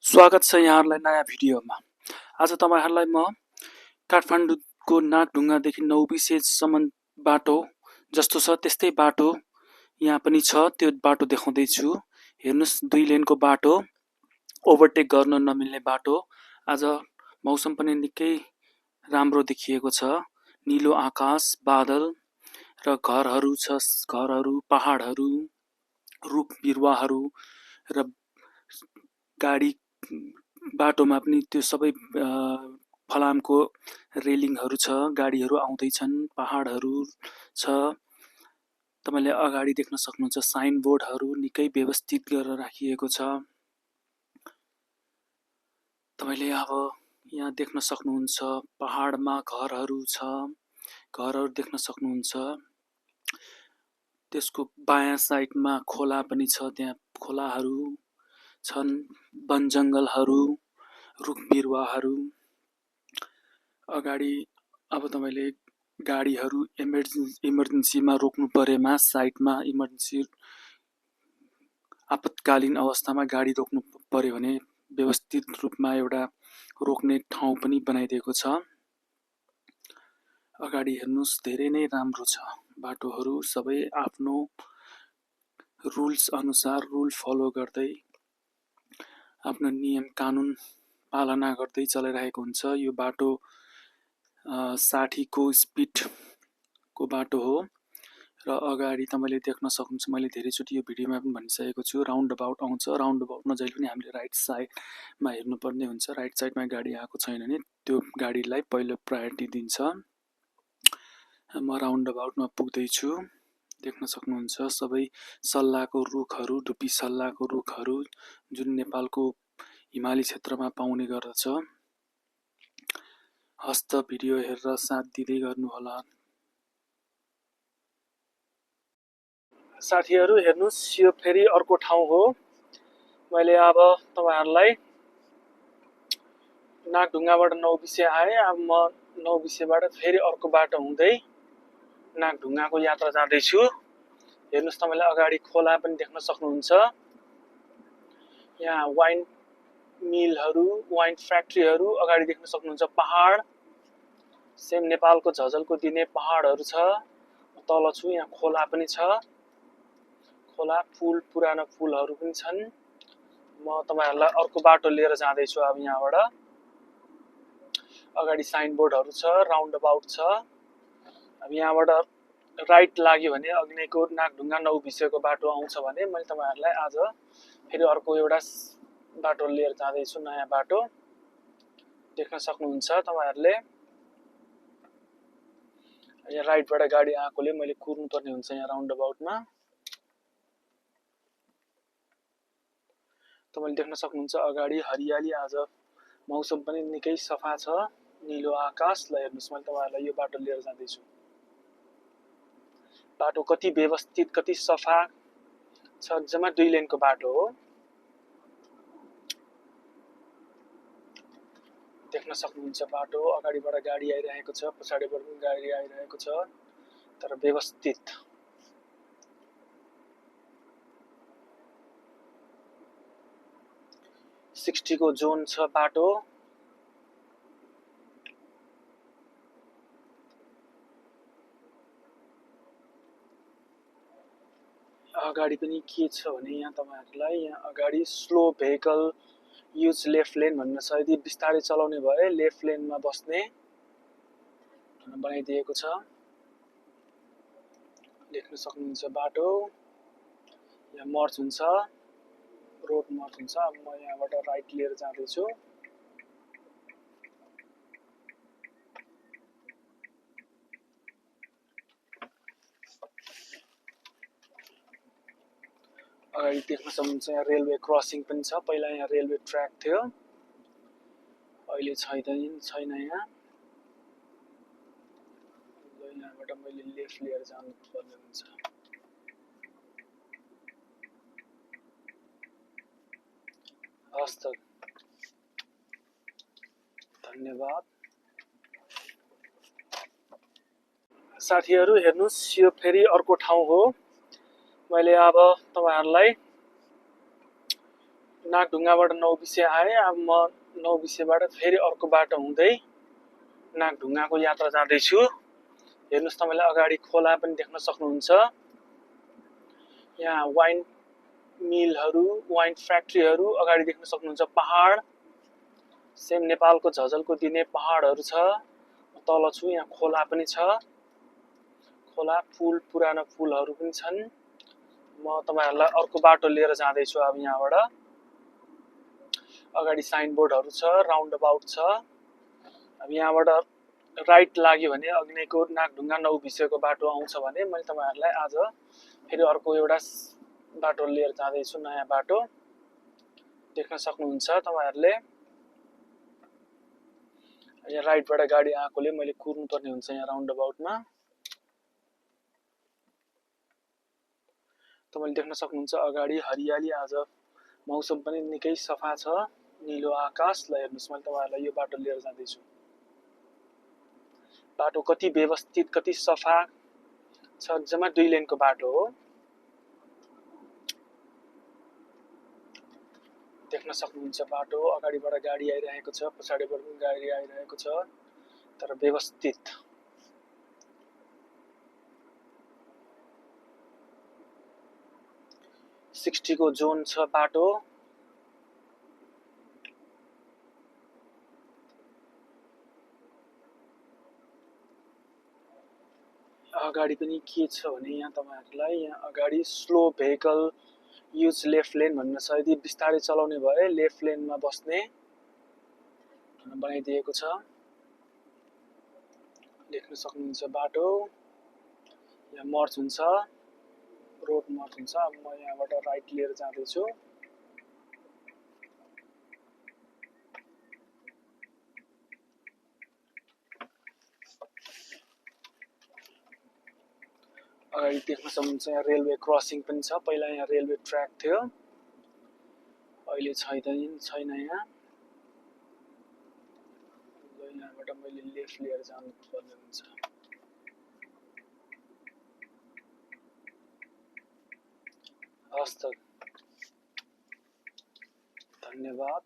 स्वागत छ यहाँहरुलाई नयाँ भिडियोमा। आज तपाईहरुलाई म काठमाडौँको नागढुङ्गादेखि नौबिसेसम्म बाटो जस्तो छ त्यस्तै बाटो यहाँ पनि छ, त्यो बाटो देखाउँदै छु। हेर्नुस्, 2 लेनको बाटो, ओभरटेक गर्न नमिल्ने बाटो। आज मौसम पनि निकै राम्रो देखिएको छ। नीलो आकाश, बादल र घरहरु छ, घरहरु, पहाडहरु, रुख बिरुवाहरु र गाडी बाटोमा पनि त्यो सबै फलामको रेलिङहरु छ, गाडीहरु आउँदै छन्, पहाडहरु छ। तपाईले अगाडि देख्न सक्नुहुन्छ साइन बोर्डहरु निकै व्यवस्थित गरेर राखिएको छ। तपाईले अब यहाँ देख्न सक्नुहुन्छ पहाडमा घरहरु छ, घरहरु देख्न सक्नुहुन्छ। त्यसको बायाँ साइडमा खोला पनि छ, त्यहाँ खोलाहरु छन्, वनजंगलहरु, रुख बिरुवाहरु। अगाडि अब तपाईले गाडीहरु इमर्जेन्सीमा रोक्नु परेमा साइडमा इमर्जेन्सी आपतकालीन अवस्थामा गाडी रोक्नु पर्यो भने व्यवस्थित रूपमा एउटा रोक्ने ठाउँ पनि बनाइदिएको छ। अगाडि हेर्नुस्, धेरै नै राम्रो छ। बाटोहरु सबै आफ्नो रुल्स अनुसार रुल फलो गर्दै आफ्नो नियम कानून पालना गर्दै चलिरहेको हुन्छ। यो बाटो 60 को स्पिड को बाटो हो र अगाडि तपाईले देख्न सक्नुहुन्छ, मैले धेरैचोटी यो भिडियोमा पनि भनिसकेको छु, राउन्ड अबाउट आउँछ। राउन्ड अबाउटमा जहिले पनि हामीले राइट साइडमा हेर्नुपर्ने हुन्छ। राइट साइडमा गाडी आएको छैन भने त्यो गाडीलाई पहिलो प्रायोरिटी दिन्छ। म राउन्ड अबाउटमा पुग्दै छु। देख्न सक्नुहुन्छ सबै सल्लाको रुखहरु, डुपी सल्लाको रुखहरु जुन नेपालको हिमाली क्षेत्रमा पाउने गर्दछ। हस्त भिडियो हेरेर साथ दिँदै गर्नुहोला। साथीहरु हेर्नुस्, यो फेरि अर्को ठाउँ हो। मैले अब तपाईहरुलाई नागढुङ्गाबाट नौबिसे आए, अब म नौबिसेबाट फेरि अर्को बाटो हुँदै नागढुङ्गाको यात्रा जाँदैछु। हेर्नुस्, तपाईले अगाडि खोला पनि देख्न सक्नुहुन्छ। यहाँ वाइन मिलहरु, वाइन फ्याक्ट्रीहरु अगाडि देख्न सक्नुहुन्छ। पहाड सेम नेपालको झझल्को दिने पहाडहरु छ। तल छु, यहाँ खोला पनि छ। खोला, पुल, पुरानो पुलहरु पनि छन्। म तपाईहरुलाई अर्को बाटो लिएर जाँदै छु। अब यहाँबाट अगाडि साइन बोर्डहरु छ, राउन्ड अबाउट छ। अब यहाँबाट राइट लाग्यो भने अग्निको नागढुङ्गा नौबिसेको बाटो आउँछ भने मैले तपाईहरुलाई आज फेरि अर्को एउटा बाटो लिएर जाँदै छु, नयाँ बाटो देख्न सक्नुहुन्छ तपाईहरुले। यहाँ राइटबाट गाडी आएकोले मैले कुर्नु पर्ने हुन्छ यहाँ राउन्ड अबाउटमा। तपाईले देख्न सक्नुहुन्छ अगाडि हरियाली, आज मौसम पनि निकै सफा छ, नीलो आकाश। ल हेर्नुस्, मैले तपाईहरुलाई यो बाटो लिएर जाँदै छु। बाटो कति व्यवस्थित, कति सफा छ। जम्मा 2 लेनको बाटो हो। देख्न सक्नुहुन्छ बाटो अगाडिबाट गाडी आइरहेको छ, पछाडिबाट पनि गाडी आइरहेको छ, तर व्यवस्थित। को जोन छ बाटो। अगाडि पनि के छ भने यहाँ तपाईहरुलाई यहाँ अगाडि slow vehicle use left lane भन्न छ। यदि बिस्तारै चलाउने भए लेफ्ट लेनमा बस्ने बनाइदिएको छ। देख्न सक्नुहुन्छ बाटो यहाँ मर्ज हुन्छ, रोड मर्ज हुन्छ। अब म यहाँबाट राइट लिएर जाँदै छु। अगाडि देख्न सक्नुहुन्छ यहाँ रेलवे क्रसिङ पनि छ। पहिला यहाँ रेलवे ट्र्याक थियो, अहिले छैन यहाँ। यहाँबाट मैले लेफ्ट लिएर जानु पर्ने हुन्छ। हस्त, धन्यवाद। साथीहरु हेर्नुस्, यो फेरि अर्को ठाउँ हो। मैले अब तपाईहरुलाई नागढुङ्गाबाट नौबिसे आएँ। अब म नौबिसेबाट फेरि अर्को बाटो हुँदै नागढुङ्गाको यात्रा जाँदैछु। हेर्नुहोस् तपाईँले अगाडि खोला पनि देख्न सक्नुहुन्छ। यहाँ वाइन मिलहरू, वाइन फ्याक्ट्रीहरू अगाडि देख्न सक्नुहुन्छ। पहाड सेम नेपालको झझल्को दिने पहाडहरू छ। तल छु, यहाँ खोला पनि छ। खोला, पुल, पुरानो पुलहरू पनि छन्। म तपाईहरुलाई अर्को बाटो लिएर जाँदैछु। अब यहाँबाट अगाडि साइनबोर्डहरू छ, राउन्ड अबाउट छ। अब यहाँबाट राइट लाग्यो भने अग्निको नागढुङ्गा नौबिसेको बाटो आउँछ भने मैले तपाईहरुलाई आज फेरि अर्को एउटा बाटो लिएर जाँदैछु। नयाँ बाटो देख्न सक्नुहुन्छ तपाईहरुले। यहाँ राइटबाट गाडी आएकोले मैले कुर्नु पर्ने हुन्छ यहाँ राउन्ड अबाउटमा। तपाईले देख्न सक्नुहुन्छ अगाडि हरियाली, आज मौसम पनि निकै सफा छ, नीलो आकाश। ल हेर्नुस्, मैले तपाईहरुलाई यो बाटो लिएर जाँदैछु। बाटो कति व्यवस्थित, कति सफा छ। जम्मा 2 लेनको बाटो हो। देख्न सक्नुहुन्छ बाटो अगाडिबाट गाडी आइरहेको छ, पछाडिबाट पनि गाडी आइरहेको छ, तर व्यवस्थित। को जोन छ बाटो। अगाडि पनि के छ भने यहाँ तपाईहरुलाई यहाँ अगाडि slow vehicle use left lane भन्ने छ। यदि बिस्तारै चलाउने भए लेफ्ट लेनमा बस्ने बनाइदिएको छ। देख्न सक्नुहुन्छ बाटो यहाँ मर्ज हुन्छ, रोड मर्ज हुन्छ। अब म यहाँबाट राइट लिएर जाँदैछु। अगाडि देख्न सक्नुहुन्छ यहाँ रेलवे क्रसिङ पनि छ। पहिला यहाँ रेलवे ट्र्याक थियो, अहिले छैन यहाँ। यहाँबाट मैले लेफ्ट लिएर जानु पर्ने हुन्छ। हस्त, धन्यवाद।